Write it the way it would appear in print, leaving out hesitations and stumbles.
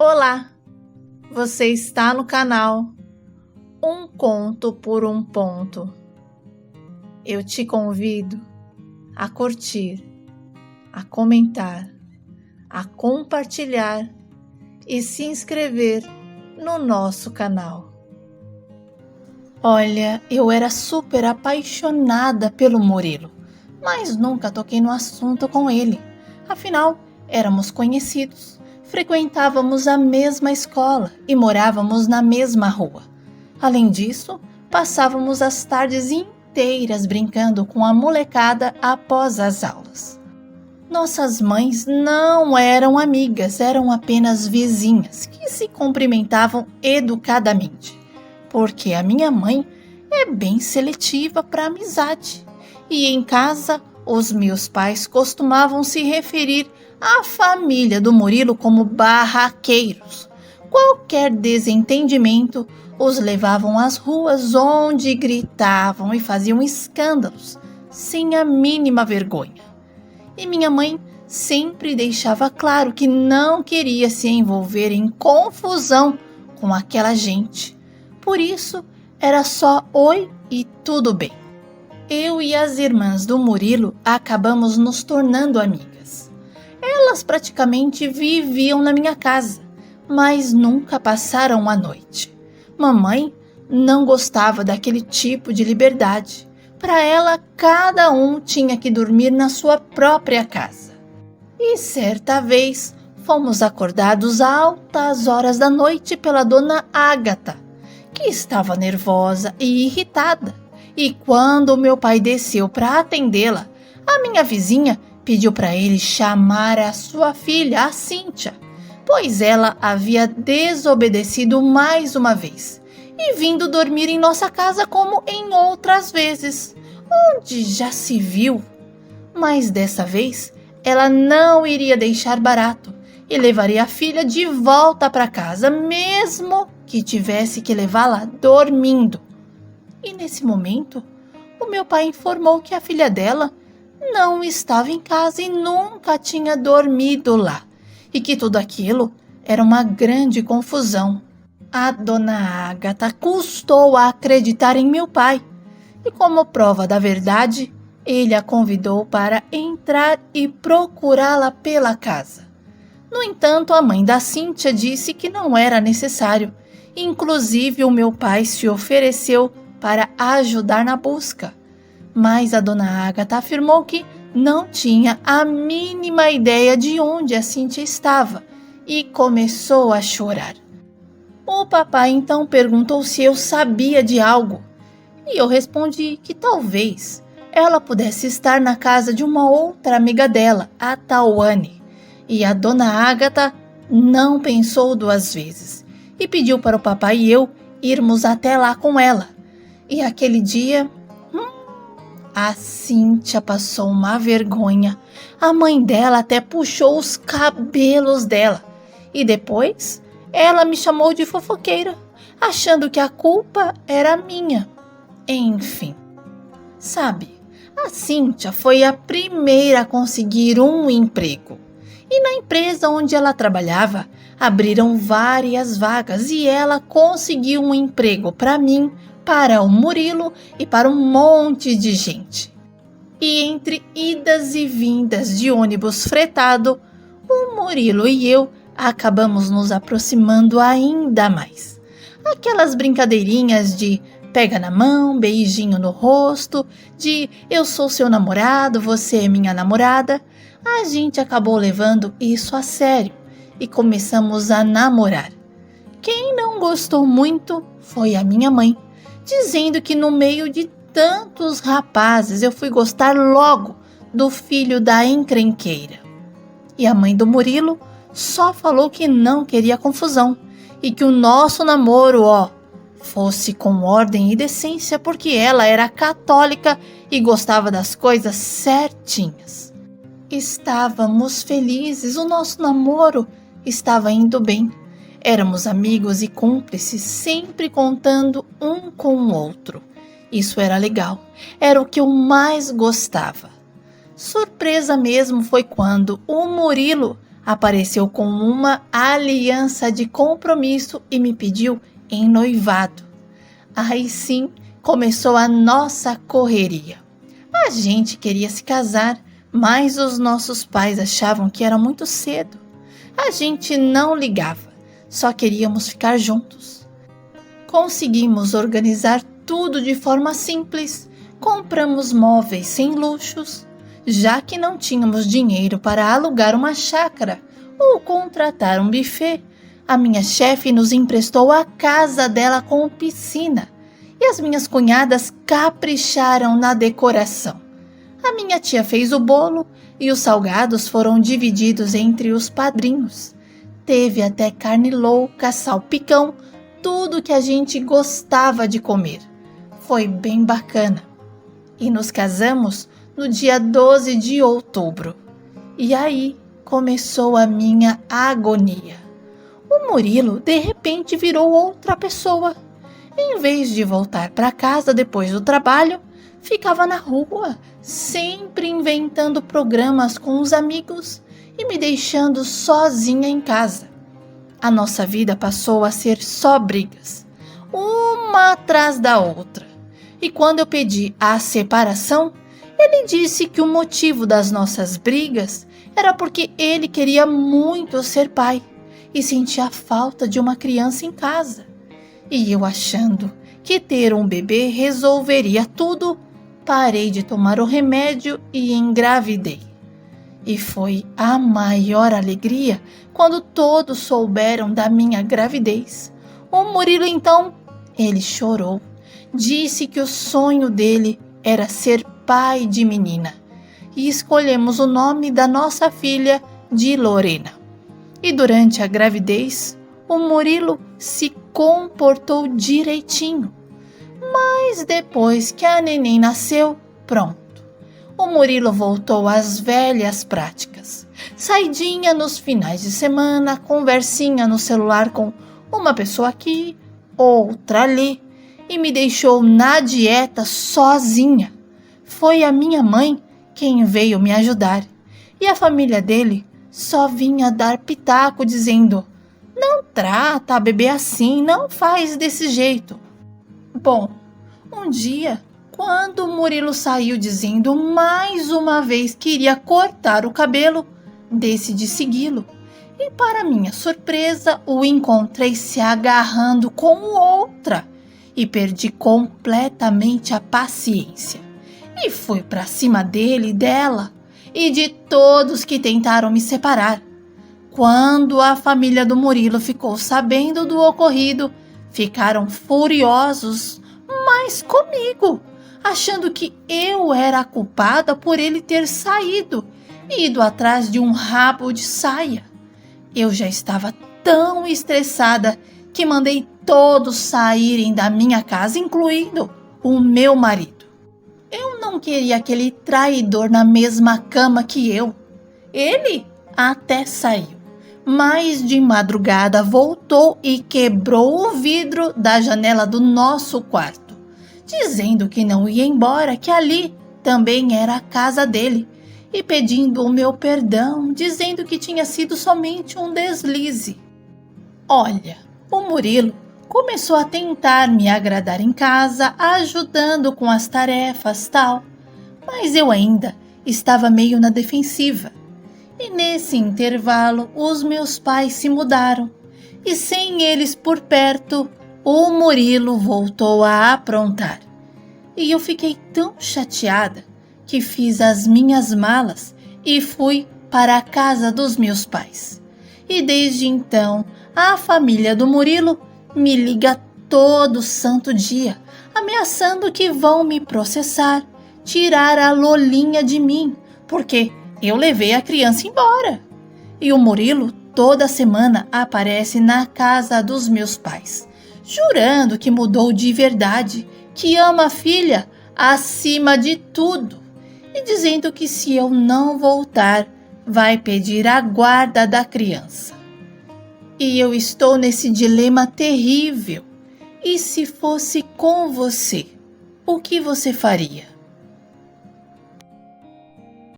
Olá, você está no canal Um Conto por um Ponto. Eu te convido a curtir, a comentar, a compartilhar e se inscrever no nosso canal. Olha, eu era super apaixonada pelo Murilo, mas nunca toquei no assunto com ele. Afinal, éramos conhecidos. Frequentávamos a mesma escola e morávamos na mesma rua. Além disso, passávamos as tardes inteiras brincando com a molecada após as aulas. Nossas mães não eram amigas, eram apenas vizinhas que se cumprimentavam educadamente, porque a minha mãe é bem seletiva para amizade. E em casa, os meus pais costumavam se referir à família do Murilo como barraqueiros. Qualquer desentendimento os levavam às ruas onde gritavam e faziam escândalos, sem a mínima vergonha. E minha mãe sempre deixava claro que não queria se envolver em confusão com aquela gente. Por isso, era só oi e tudo bem. Eu e as irmãs do Murilo acabamos nos tornando amigas. Elas praticamente viviam na minha casa, mas nunca passaram a noite. Mamãe não gostava daquele tipo de liberdade. Para ela, cada um tinha que dormir na sua própria casa. E certa vez, fomos acordados a altas horas da noite pela dona Ágata, que estava nervosa e irritada. E quando meu pai desceu para atendê-la, a minha vizinha pediu para ele chamar a sua filha, a Cíntia, pois ela havia desobedecido mais uma vez e vindo dormir em nossa casa como em outras vezes, onde já se viu. Mas dessa vez, ela não iria deixar barato e levaria a filha de volta para casa, mesmo que tivesse que levá-la dormindo. E nesse momento, o meu pai informou que a filha dela não estava em casa e nunca tinha dormido lá, e que tudo aquilo era uma grande confusão. A dona Ágata custou a acreditar em meu pai, e como prova da verdade, ele a convidou para entrar e procurá-la pela casa. No entanto, a mãe da Cíntia disse que não era necessário. Inclusive, o meu pai se ofereceu para ajudar na busca. Mas a dona Ágata afirmou que não tinha a mínima ideia de onde a Cíntia estava e começou a chorar. O papai então perguntou se eu sabia de algo e eu respondi que talvez ela pudesse estar na casa de uma outra amiga dela, a Tawane. E a dona Ágata não pensou duas vezes e pediu para o papai e eu irmos até lá com ela. E aquele dia, a Cíntia passou uma vergonha. A mãe dela até puxou os cabelos dela. E depois, ela me chamou de fofoqueira, achando que a culpa era minha. Enfim, sabe, a Cíntia foi a primeira a conseguir um emprego. E na empresa onde ela trabalhava, abriram várias vagas e ela conseguiu um emprego para mim, para o Murilo e para um monte de gente. E entre idas e vindas de ônibus fretado, o Murilo e eu acabamos nos aproximando ainda mais. Aquelas brincadeirinhas de pega na mão, beijinho no rosto, de eu sou seu namorado, você é minha namorada. A gente acabou levando isso a sério e começamos a namorar. Quem não gostou muito foi a minha mãe, dizendo que no meio de tantos rapazes eu fui gostar logo do filho da encrenqueira. E a mãe do Murilo só falou que não queria confusão e que o nosso namoro, fosse com ordem e decência, porque ela era católica e gostava das coisas certinhas. Estávamos felizes, o nosso namoro estava indo bem. Éramos amigos e cúmplices, sempre contando um com o outro. Isso era legal, era o que eu mais gostava. Surpresa mesmo foi quando o Murilo apareceu com uma aliança de compromisso e me pediu em noivado. Aí sim começou a nossa correria. A gente queria se casar, mas os nossos pais achavam que era muito cedo. A gente não ligava, só queríamos ficar juntos. Conseguimos organizar tudo de forma simples, compramos móveis sem luxos, já que não tínhamos dinheiro para alugar uma chácara ou contratar um buffet. A minha chefe nos emprestou a casa dela com piscina e as minhas cunhadas capricharam na decoração. A minha tia fez o bolo e os salgados foram divididos entre os padrinhos. Teve até carne louca, salpicão, tudo que a gente gostava de comer. Foi bem bacana. E nos casamos no dia 12 de outubro. E aí começou a minha agonia. O Murilo de repente virou outra pessoa. Em vez de voltar para casa depois do trabalho, ficava na rua, sempre inventando programas com os amigos e me deixando sozinha em casa. A nossa vida passou a ser só brigas, uma atrás da outra. E quando eu pedi a separação, ele disse que o motivo das nossas brigas era porque ele queria muito ser pai e sentia falta de uma criança em casa. E eu, achando que ter um bebê resolveria tudo, parei de tomar o remédio e engravidei. E foi a maior alegria quando todos souberam da minha gravidez. O Murilo então, ele chorou. Disse que o sonho dele era ser pai de menina. E escolhemos o nome da nossa filha de Lorena. E durante a gravidez, o Murilo se comportou direitinho. Mas depois que a neném nasceu, pronto. O Murilo voltou às velhas práticas. Saidinha nos finais de semana, conversinha no celular com uma pessoa aqui, outra ali, e me deixou na dieta sozinha. Foi a minha mãe quem veio me ajudar, e a família dele só vinha dar pitaco dizendo: não trata a bebê assim, não faz desse jeito. Bom, um dia, quando o Murilo saiu dizendo mais uma vez que iria cortar o cabelo, decidi segui-lo. E para minha surpresa, o encontrei se agarrando com outra e perdi completamente a paciência. E fui para cima dele e dela e de todos que tentaram me separar. Quando a família do Murilo ficou sabendo do ocorrido, ficaram furiosos, mas comigo, achando que eu era a culpada por ele ter saído e ido atrás de um rabo de saia. Eu já estava tão estressada que mandei todos saírem da minha casa, incluindo o meu marido. Eu não queria aquele traidor na mesma cama que eu. Ele até saiu, mas de madrugada voltou e quebrou o vidro da janela do nosso quarto, dizendo que não ia embora, que ali também era a casa dele, e pedindo o meu perdão, dizendo que tinha sido somente um deslize. Olha, o Murilo começou a tentar me agradar em casa, ajudando com as tarefas, tal, mas eu ainda estava meio na defensiva. E nesse intervalo, os meus pais se mudaram, e sem eles por perto, o Murilo voltou a aprontar. E eu fiquei tão chateada que fiz as minhas malas e fui para a casa dos meus pais. E desde então, a família do Murilo me liga todo santo dia, ameaçando que vão me processar, tirar a Lolinha de mim, porque eu levei a criança embora. E o Murilo toda semana aparece na casa dos meus pais, jurando que mudou de verdade, que ama a filha acima de tudo, e dizendo que se eu não voltar, vai pedir a guarda da criança. E eu estou nesse dilema terrível. E se fosse com você, o que você faria?